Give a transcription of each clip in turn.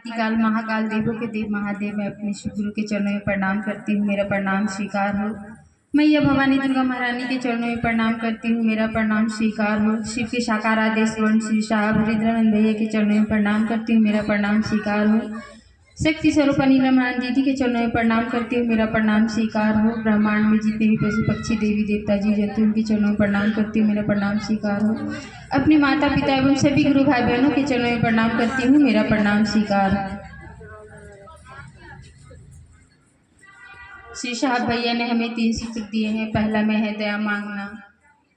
काल महाकाल देवों के देव महादेव, मैं अपने शिव गुरु के चरणों में प्रणाम करती हूँ, मेरा प्रणाम स्वीकार हो। मैया भवानी दुर्गा महारानी के चरणों में प्रणाम करती हूँ, मेरा प्रणाम स्वीकार हो। शिव के साकार आदेश वर्ण श्री साहब हरिद्रानंद भैया के चरणों में प्रणाम करती हूँ, मेरा प्रणाम स्वीकार हो। शक्ति स्वरूप नीला महारानी दीदी के चरणों में प्रणाम करती हूँ, मेरा प्रणाम स्वीकार हो। ब्रह्मांड में जितने भी पशु पक्षी देवी देवता जी जंतु उनके चरणों में प्रणाम करती हूँ, मेरा प्रणाम स्वीकार हो। अपने माता पिता एवं सभी गुरु भाई बहनों के चरणों में प्रणाम करती हूँ, मेरा प्रणाम स्वीकार हो। श्री साहब भैया ने हमें 3 सूत्र दिए हैं। पहला में है दया मांगना।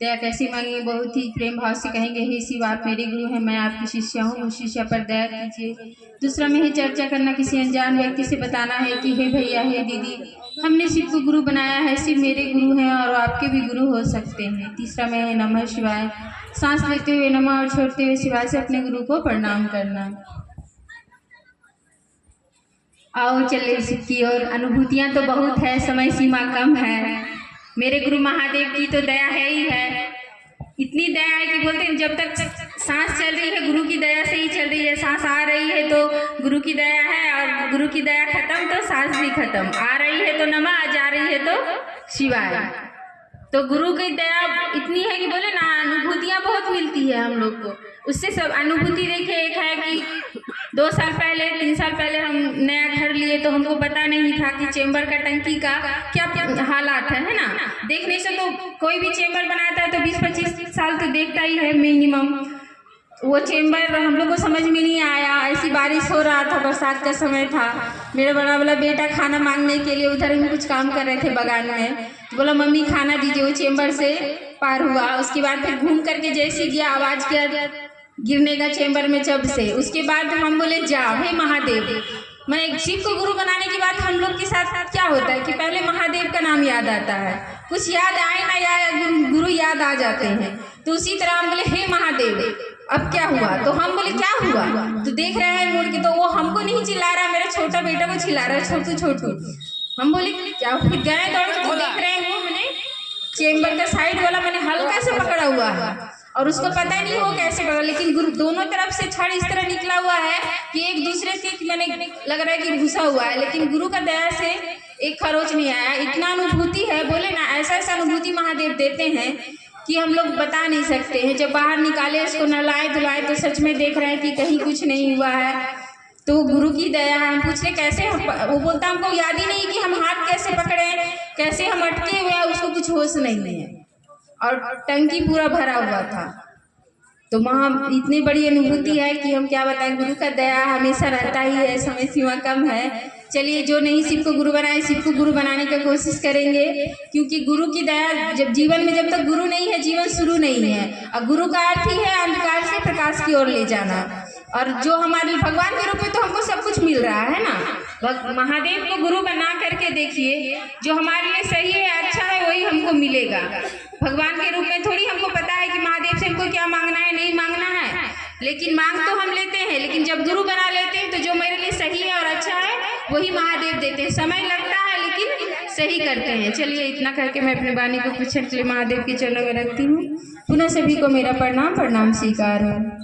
दया कैसे मांगेंगे, बहुत ही प्रेम भाव से कहेंगे, हे शिव आप मेरे गुरु हैं, मैं आपकी शिष्या हूँ, उस शिष्या पर दया कीजिए। दूसरा में है चर्चा करना, किसी अनजान व्यक्ति से बताना है कि हे भैया हे दीदी हमने शिव को गुरु बनाया है, शिव मेरे गुरु हैं और आपके भी गुरु हो सकते हैं। तीसरा में है नमः शिवाय, सांस लेते हुए नमः और छोड़ते हुए शिवाय से अपने गुरु को प्रणाम करना। आओ चले शिव की ओर। अनुभूतियाँ तो बहुत है, समय सीमा कम है। मेरे गुरु महादेव की तो दया है ही है, इतनी दया है कि बोलते हैं जब तक सांस चल रही है गुरु की दया से ही चल रही है। सांस आ रही है तो गुरु की दया है, और गुरु की दया खत्म तो सांस भी खत्म। आ रही है तो नमः, जा रही है तो शिवाय। तो गुरु की दया इतनी है कि बोले ना अनुभूतियाँ बहुत मिलती है हम लोग को। उससे सब अनुभूति देखिए, एक है कि 2 साल पहले 3 साल पहले हम नया घर लिए तो हमको पता नहीं था कि चेंबर का टंकी का क्या हालात है ना। देखने से तो कोई भी चेंबर बनाता है तो 20-25 साल तो देखता ही है मिनिमम। वो चेंबर हम लोग को समझ में नहीं आया। ऐसी बारिश हो रहा था, बरसात का समय था। मेरा बड़ा वाला बेटा खाना मांगने के लिए उधर ही कुछ काम कर रहे थे बगान में, तो बोला मम्मी खाना दीजिए। वो चेंबर से पार हुआ, उसके बाद फिर घूम करके जैसे गया आवाज किया गिरने का चेंबर में जब से। उसके बाद हम बोले जाओ हे महादेव। मैं शिव को गुरु बनाने के बाद हम लोग के साथ क्या होता है कि पहले महादेव का नाम याद आता है, कुछ याद आए ना या गुरु याद आ जाते हैं। तो उसी तरह हम बोले हे महादेव अब क्या हुआ, तो हम बोले क्या हुआ, तो देख रहे हैं मुड़ के, तो वो हमको नहीं चिल्ला रहा, मेरा छोटा बेटा को चिल्ला रहा है छोटू छोटू। हम बोले क्या, फिर गए दौड़ के, तो देख रहे हैं मैंने चेंबर का साइड वाला मैंने हल्का से पकड़ा हुआ है और उसको पता नहीं हो कैसे पकड़ा, लेकिन गुरु दोनों तरफ से छड़ इस तरह निकला हुआ है कि एक दूसरे के मैंने लग रहा है कि घुसा हुआ है, लेकिन गुरु का दया से एक खरोच नहीं आया। इतना अनुभूति है, बोले ना ऐसा ऐसा अनुभूति महादेव देते हैं कि हम लोग बता नहीं सकते हैं। जब बाहर निकाले इसको नहलाए धुलाए तो सच में देख रहे हैं कि कहीं कुछ नहीं हुआ है। तो गुरु की दया है। हम पूछते कैसे, वो बोलता हमको याद ही नहीं कि हम हाथ कैसे पकड़े, कैसे हम अटके हुए हैं, उसको कुछ होश नहीं है और टंकी पूरा भरा हुआ था। तो वहाँ इतनी बड़ी अनुभूति है कि हम क्या बताएं। गुरु का दया हमेशा रहता ही है, समय सीमा कम है। चलिए जो नहीं शिव को गुरु बनाए, शिव को गुरु बनाने की कोशिश करेंगे, क्योंकि गुरु की दया जब जीवन में, जब तक गुरु नहीं है जीवन शुरू नहीं है। और गुरु का अर्थ ही है अंधकार से प्रकाश की ओर ले जाना। और जो हमारे भगवान के रूप में तो हमको सब कुछ मिल रहा है ना। महादेव को गुरु बना करके देखिए, जो हमारे लिए सही है अच्छा है वही हमको मिलेगा। भगवान के रूप में थोड़ी हमको पता है कि महादेव से हमको क्या मांगना है नहीं मांगना है, लेकिन मांग तो हम लेते हैं। लेकिन जब गुरु बना लेते हैं तो जो मेरे लिए सही है और अच्छा है वही महादेव देते हैं। समय लगता है लेकिन सही करते हैं। चलिए इतना करके मैं अपनी वाणी को पूछने के लिए महादेव के चरणों में रखती हूँ। पुनः सभी को मेरा प्रणाम स्वीकार है।